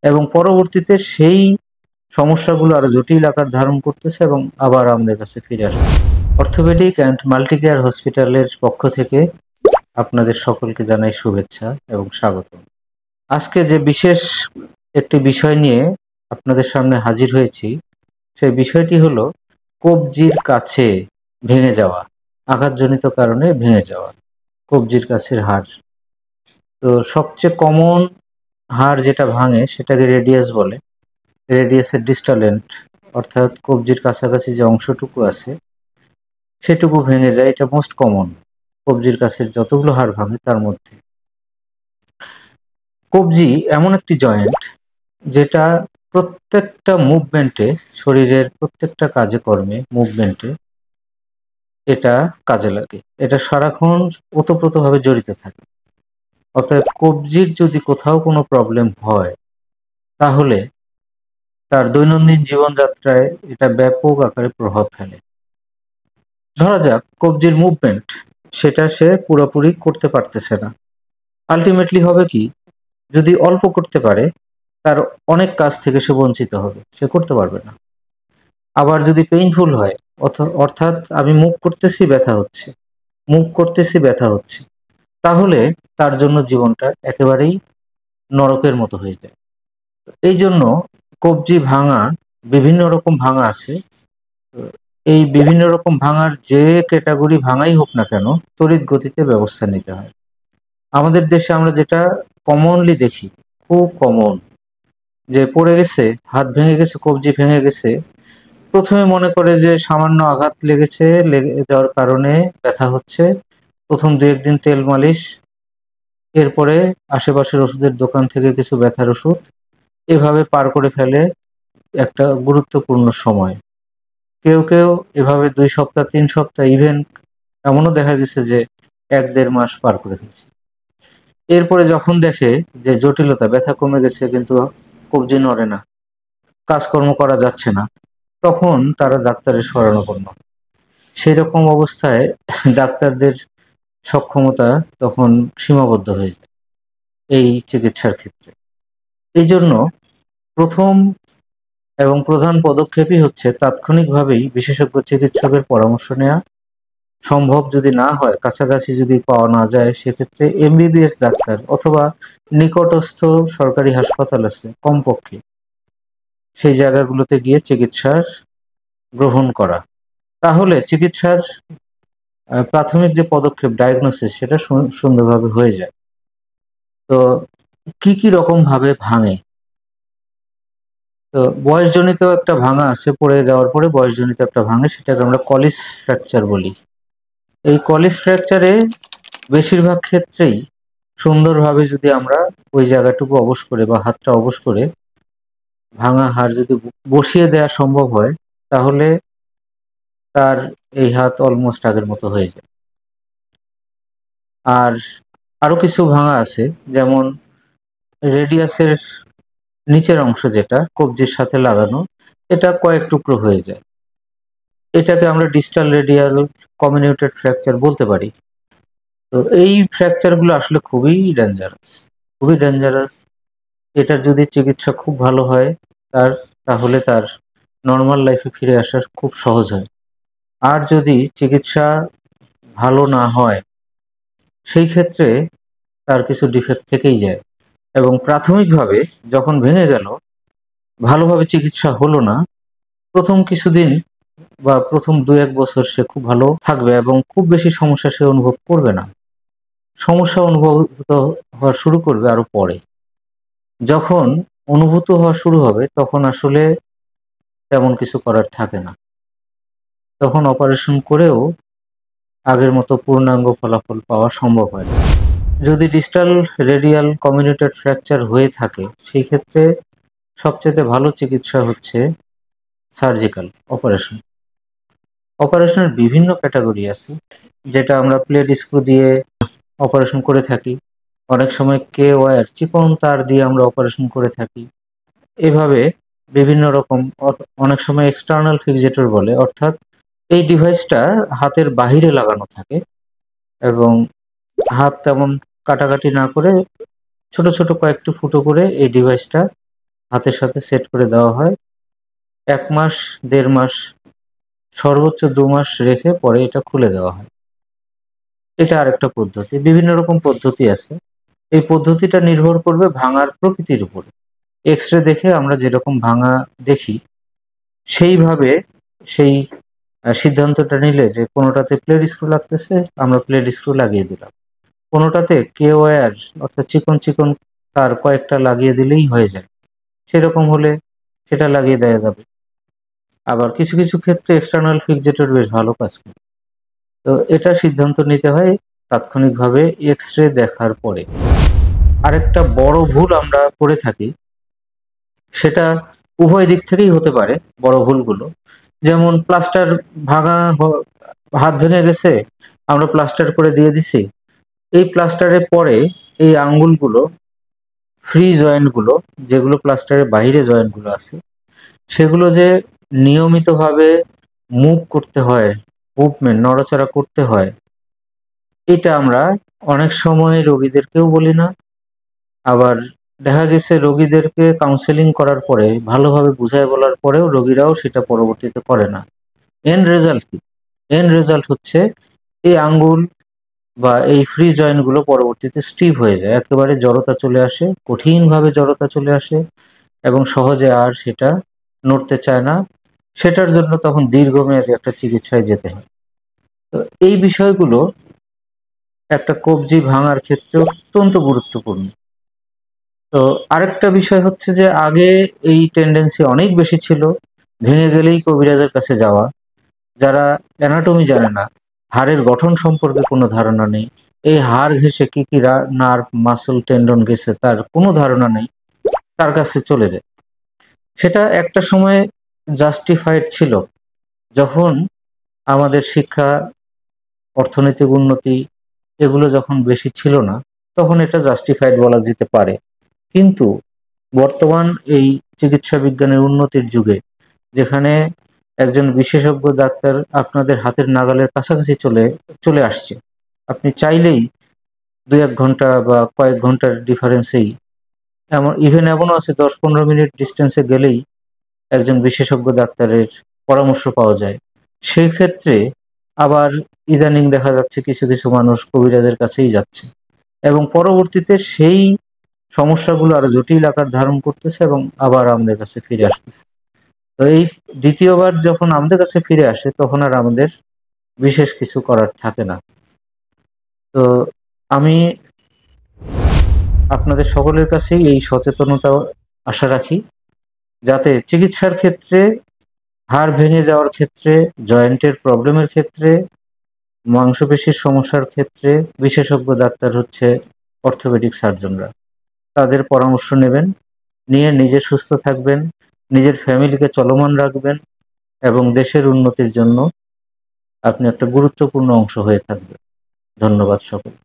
এবং পরবর্তীতে সেই সমস্যাগুলো আরো জটিল আকার ধারণ করতেছে এবং আবার আমাদের কাছে ফিরে আসছে। অর্থোপেডিক অ্যান্ড মাল্টিকেয়ার হসপিটালের পক্ষ থেকে আপনাদের সকলকে জানাই শুভেচ্ছা এবং স্বাগত। আজকে যে বিশেষ একটি বিষয় নিয়ে আপনাদের সামনে হাজির হয়েছি, সেই বিষয়টি হলো কবজির কাছে ভেঙে যাওয়া, আঘাতজনিত কারণে ভেঙে যাওয়া কবজির কাছের হাড়। তো সবচেয়ে কমন হাড় যেটা ভাঙে সেটাকে রেডিয়াস বলে। রেডিয়াসের ডিস্টাল এন্ড, অর্থাৎ কবজির কাছাকাছি যে অংশটুকু আছে সেটুকু ভেঙে যায়। এটা মোস্ট কমন কবজির কাছের যতগুলো হাড় ভাঙে তার মধ্যে। কবজি এমন একটি জয়েন্ট যেটা প্রত্যেকটা মুভমেন্টে, শরীরের প্রত্যেকটা কাজে কর্মে মুভমেন্টে এটা কাজে লাগে। এটা সারাক্ষণ ওতপ্রোতভাবে জড়িত থাকে। অর্থাৎ কবজির যদি কোথাও কোনো প্রবলেম হয় তাহলে তার দৈনন্দিন জীবনযাত্রায় এটা ব্যাপক আকারে প্রভাব ফেলে। ধরা যাক কবজির মুভমেন্ট সেটা সে পুরোপুরি করতে পারতেছে না। আলটিমেটলি হবে কি, যদি অল্প করতে পারে তার অনেক কাজ থেকে সে বঞ্চিত হবে, সে করতে পারবে না। আবার যদি পেইনফুল হয়, অর্থাৎ আমি মুভ করতেছি ব্যথা হচ্ছে, মুভ করতেছি ব্যথা হচ্ছে, তাহলে তার জন্য জীবনটা একেবারেই নরকের মতো হয়ে যায়। এই জন্য কবজি ভাঙা বিভিন্ন রকম ভাঙা আছে। এই বিভিন্ন রকম ভাঙার যে ক্যাটাগরি ভাঙাই হোক না কেন, তড়িৎ গতিতে ব্যবস্থা নিতে হয়। আমাদের দেশে আমরা যেটা কমনলি দেখি, খুব কমন, যে পড়ে গেছে, হাত ভেঙে গেছে, কবজি ভেঙে গেছে, প্রথমে মনে করে যে সামান্য আঘাত লেগেছে, লেগে যাওয়ার কারণে ব্যথা হচ্ছে, প্রথম দু একদিন তেল মালিশ, এরপরে আশেপাশের ওষুধের দোকান থেকে কিছু ব্যথার ওষুধ, এভাবে পার করে ফেলে একটা গুরুত্বপূর্ণ সময়। কেউ কেউ এভাবে 2 সপ্তাহ 3 সপ্তাহ, ইভেন এমনও দেখা গেছে যে 1-1.5 মাস পার করে ফেলছে। এরপরে যখন দেখে যে জটিলতা, ব্যথা কমে গেছে কিন্তু কবজি নড়ে না, কাজকর্ম করা যাচ্ছে না, তখন তারা ডাক্তারের শরণাপন্ন। সেই রকম অবস্থায় ডাক্তারদের সক্ষমতা তখন সীমাবদ্ধ হয়ে যায় এই চিকিৎসার ক্ষেত্রে। এই জন্য প্রথম এবং প্রধান পদক্ষেপই হচ্ছে তাৎক্ষণিকভাবেই বিশেষজ্ঞ চিকিৎসকের পরামর্শ নেওয়া। সম্ভব যদি না হয়, কাছাকাছি যদি পাওয়া না যায়, সেক্ষেত্রে এমবিবিএস ডাক্তার অথবা নিকটস্থ সরকারি হাসপাতাল আছে কমপক্ষে, সেই জায়গাগুলোতে গিয়ে চিকিৎসার গ্রহণ করা। তাহলে চিকিৎসার প্রাথমিক যে পদক্ষেপ ডায়াগনোসিস সেটা সুন্দরভাবে হয়ে যায়। তো কি কি রকম ভাবে ভাঙে? তো বয়সজনিত একটা ভাঙা আছে, পড়ে যাওয়ার পরে বয়সজনিত একটা ভাঙে, সেটাকে আমরা কলিস ফ্র্যাকচার বলি। এই কলিস ফ্র্যাকচারে বেশিরভাগ ক্ষেত্রেই সুন্দরভাবে যদি আমরা ওই জায়গাটুকু অবশ করে বা হাতটা অবশ করে ভাঙা হাড় যদি বসিয়ে দেওয়া সম্ভব হয়, তাহলে তার এই হাত অলমোস্ট আগের মতো হয়ে যায়। আর আরো কিছু ভাঙা আছে, যেমন রেডিয়াসের নিচের অংশ যেটা কবজির সাথে লাগানো, এটা কয়েক টুকরো হয়ে যায়। এটাকে আমরা ডিস্টাল রেডিয়াল কমিউনিউটেড ফ্র্যাকচার বলতে পারি। তো এই ফ্র্যাকচার গুলো আসলে খুবই ডেঞ্জারাস, খুবই ডেঞ্জারাস। এটার যদি চিকিৎসা খুব ভালো হয় তাহলে তার নর্মাল লাইফে ফিরে আসা খুব সহজ হয়। আর যদি চিকিৎসা ভালো না হয়, সেই ক্ষেত্রে তার কিছু ডিফেক্ট থেকেই যায়। এবং প্রাথমিকভাবে যখন ভেঙে গেল, ভালোভাবে চিকিৎসা হলো না, প্রথম কিছুদিন বা প্রথম 2-1 বছর সে খুব ভালো থাকবে এবং খুব বেশি সমস্যা সে অনুভব করবে না। সমস্যা অনুভূত হওয়া শুরু করবে আরো পরে। যখন অনুভূত হওয়া শুরু হবে তখন আসলে তেমন কিছু করার থাকে না। তখন অপারেশন করেও আগের মতো পূর্ণাঙ্গ ফলাফল পাওয়া সম্ভব হয় না। যদি ডিস্টাল রেডিয়াল কমিউনিটেড ফ্র্যাকচার হয়ে থাকে, সেই ক্ষেত্রে সবচেয়ে ভালো চিকিৎসা হচ্ছে সার্জিক্যাল অপারেশন। অপারেশনের বিভিন্ন ক্যাটাগরি আছে, যেটা আমরা প্লেট স্ক্রু দিয়ে অপারেশন করে থাকি, অনেক সময় কে ওয়্যার চিকন তার দিয়ে আমরা অপারেশন করে থাকি। এভাবে বিভিন্ন রকম, অনেক সময় এক্সটার্নাল ফিক্সেটর বলে, অর্থাৎ এই ডিভাইসটা হাতের বাহিরে লাগানো থাকে এবং হাত তেমন কাটাকাটি না করে ছোট ছোট কয়েকটি ফুটো করে এই ডিভাইসটা হাতের সাথে সেট করে দেওয়া হয়। ১ মাস, ১.৫ মাস, সর্বোচ্চ ২ মাস রেখে পরে এটা খুলে দেওয়া হয়। এটা আরেকটা পদ্ধতি। বিভিন্ন রকম পদ্ধতি আছে। এই পদ্ধতিটা নির্ভর করবে ভাঙার প্রকৃতির উপরে। এক্স-রে দেখে আমরা যেরকম ভাঙা দেখি, সেইভাবে সেই সিদ্ধান্তটা নিলে যে কোনোটাতে প্লেট স্ক্রু লাগতেছে, আমরা প্লেট স্ক্রু লাগিয়ে দিলাম। কোনোটাতে কে-ওয়্যার অর্থাৎ চিকন, চিকন তার কয়েকটা লাগিয়ে দিলেই হয়ে যায়। সেরকম হলে সেটা লাগিয়ে দেয়া যাবে। আবার কিছু, কিছু ক্ষেত্রে এক্সটার্নাল ফিক্সেটর বেশ ভালো কাজ করে। তো এটা সিদ্ধান্ত নিতে হয় তাৎক্ষণিকভাবে এক্স-রে দেখার পরে। আরেকটা বড় ভুল আমরা করে থাকি, সেটা উভয় দিক থেকেই হতে পারে বড় ভুলগুলো। যেমন প্লাস্টার ভাঙা হাত ভেঙে গেছে, আমরা প্লাস্টার করে দিয়ে দিছি। এই প্লাস্টারের পরে এই আঙ্গুলগুলো, ফ্রি জয়েন্টগুলো, যেগুলো প্লাস্টারের বাইরে জয়েন্টগুলো আছে, সেগুলো যে নিয়মিতভাবে মুভ করতে হয়, মুভমেন্ট নড়াচড়া করতে হয়, এটা আমরা অনেক সময় রোগীদেরকেও বলি না। আবার দেখা গেছে রোগীদেরকে কাউন্সেলিং করার পরে, ভালোভাবে বুঝায় বলার পরেও রোগীরাও সেটা পরবর্তীতে করে না। এন্ড রেজাল্ট কি? এন্ড রেজাল্ট হচ্ছে এই আঙ্গুল বা এই ফ্রি জয়েন্টগুলো পরবর্তীতে স্টিফ হয়ে যায়। একেবারে জড়তা চলে আসে, কঠিনভাবে জড়তা চলে আসে এবং সহজে আর সেটা নড়তে চায় না। সেটার জন্য তখন দীর্ঘমেয়াদী একটা চিকিৎসায় যেতে হয়। তো এই বিষয়গুলো একটা কবজি ভাঙার ক্ষেত্রে অত্যন্ত গুরুত্বপূর্ণ। তো আরেকটা বিষয় হচ্ছে যে আগে এই টেন্ডেন্সি অনেক বেশি ছিল, ভেঙে গেলেই কবিরাজের কাছে যাওয়া। যারা অ্যানাটমি জানে না, হাড়ের গঠন সম্পর্কে কোনো ধারণা নেই, এই হাড় ঘেঁষে কি কি নার্ভ, মাসল, টেন্ডন গেছে তার কোনো ধারণা নেই, তার কাছে চলে যায়। সেটা একটা সময় জাস্টিফাইড ছিল, যখন আমাদের শিক্ষা, অর্থনৈতিক উন্নতি এগুলো যখন বেশি ছিল না, তখন এটা জাস্টিফাইড বলা যেতে পারে। কিন্তু বর্তমান এই চিকিৎসা বিজ্ঞানের উন্নতির যুগে, যেখানে একজন বিশেষজ্ঞ ডাক্তার আপনাদের হাতের নাগালের কাছাকাছি চলে আসছে, আপনি চাইলেই ২-১ ঘন্টা বা কয়েক ঘন্টার ডিফারেন্সেই, এমনও আছে ১০-১৫ মিনিট ডিস্টেন্সে গেলেই একজন বিশেষজ্ঞ ডাক্তারের পরামর্শ পাওয়া যায়। সেক্ষেত্রে আবার ইদানিং দেখা যাচ্ছে কিছু, কিছু মানুষ কবিরাজের কাছেই যাচ্ছে এবং পরবর্তীতে সেই সমস্যাগুলো আরো জটিল আকার ধারণ করতেছে এবং আবার আমাদের কাছে ফিরে আসতেছে। তো এই দ্বিতীয়বার যখন আমাদের কাছে ফিরে আসে, তখন আর আমাদের বিশেষ কিছু করার থাকে না। তো আমি আপনাদের সকলের কাছেই এই সচেতনতা আশা রাখি, যাতে চিকিৎসার ক্ষেত্রে, হাড় ভেঙে যাওয়ার ক্ষেত্রে, জয়েন্টের প্রবলেমের ক্ষেত্রে, মাংসপেশির সমস্যার ক্ষেত্রে বিশেষজ্ঞ ডাক্তার হচ্ছে অর্থোপেডিক সার্জনরা। তাদের পরামর্শ নেবেন, নিয়ে নিজে সুস্থ থাকবেন, নিজের ফ্যামিলিকে চলমান রাখবেন এবং দেশের উন্নতির জন্য আপনি একটা গুরুত্বপূর্ণ অংশ হয়ে থাকবেন। ধন্যবাদ সকলকে।